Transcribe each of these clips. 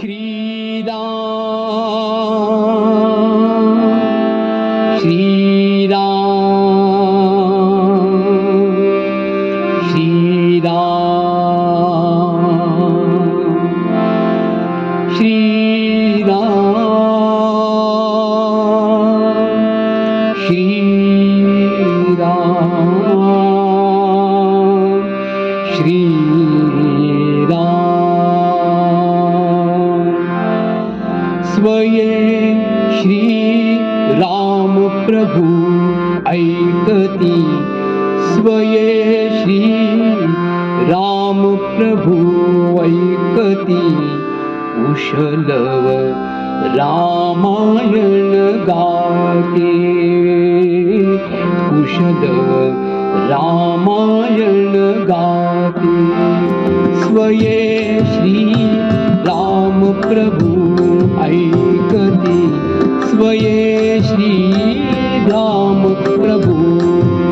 श्रीराम श्रीराम श्रीराम श्रीराम श्रीराम श्रीराम स्वये श्री राम प्रभु ऐकती स्वये श्री राम प्रभु ऐकती कुशलव रामायण गाते कुशलव रामायण गाते स्वये श्री राम प्रभु ऐकती स्वये श्री राम प्रभु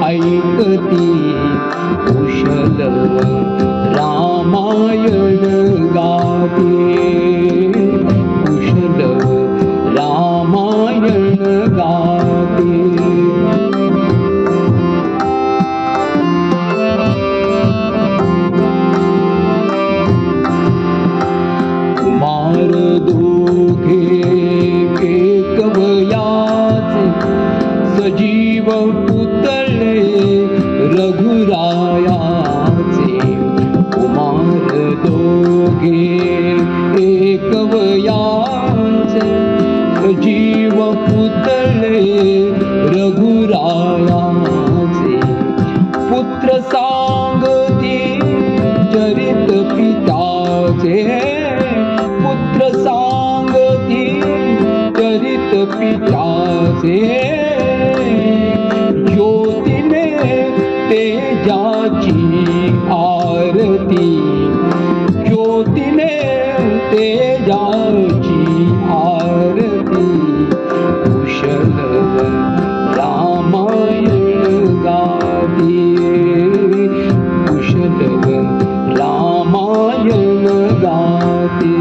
ऐकती कुशलव रामायण गाते कुशलव रामायण गाते कुमार दोघे एकवयाचे सजीव पुतळे रघुरायाचे कुमार दोघे एकवयाचे सजीव पुतळे रघुरायाचे पुत्र सांगती चरित पिताचे पुत्र सांगती चरित पिताचे ज्योतीने तेजाची आरती ज्योतीने तेजाची आरती कुशलव रामायण गाते कुशलव रामायण गाते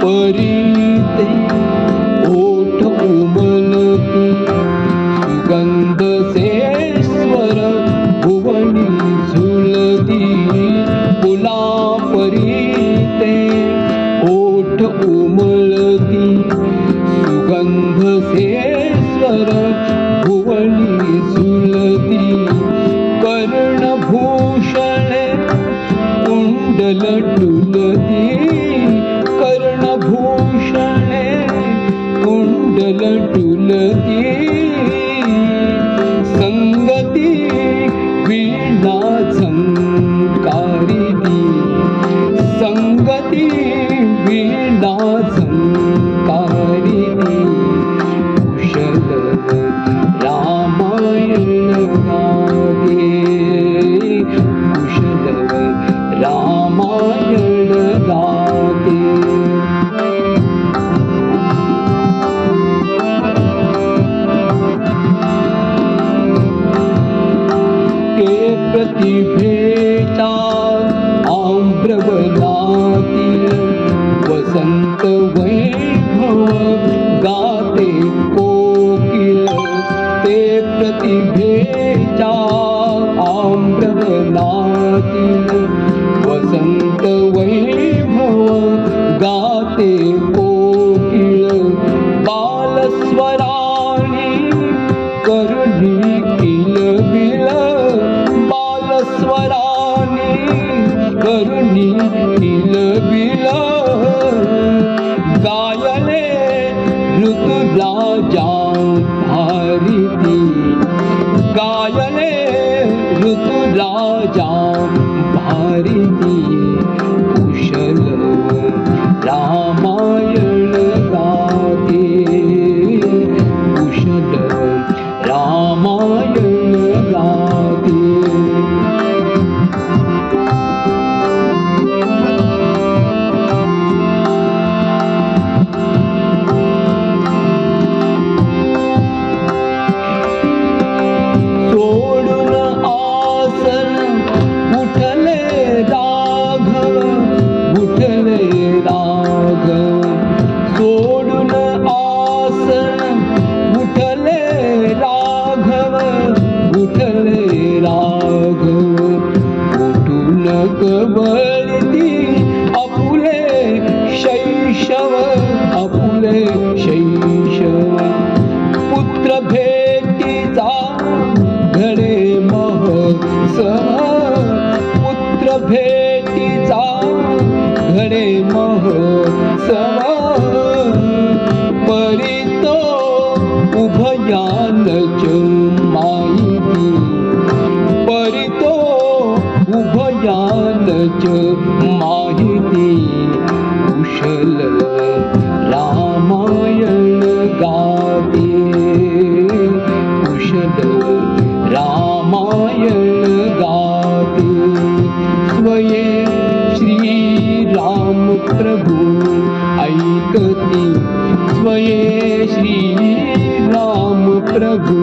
परीते ओठ उमलती सुगंध सेश्वर भुवनी झुलती फुला परीते ओठ उमलती सुगंध सेश्वर भुवनी झुलती कर्णभूषणे कुंडल टुलती कर्णभूषणे कुंडल टुलती संगती वीणा झंकारिती संगती वीणा झंकारिती कुशलव रामायण गाते कुशलव रामायण गाते प्रतिभेचा आम्रवनातील वसंत वैभव गाते कोकिल ते प्रतिभेचा आम्रवनातील वसंत वैभव गाते कोकिल बालस्वराणी करुणी किलबिल स्वरानी करुणी किलबिल गायले ऋतुराजा भारती गायले ऋतुराजा भारती कुशलव रामायण गाते कुशलव रामायण गाते उभयानच माहिती परितो उभयानच माहिती कुशल रामायण गाते कुशल रामायण गाते स्वये श्री राम प्रभु ऐकती स्वये श्री राम प्रभु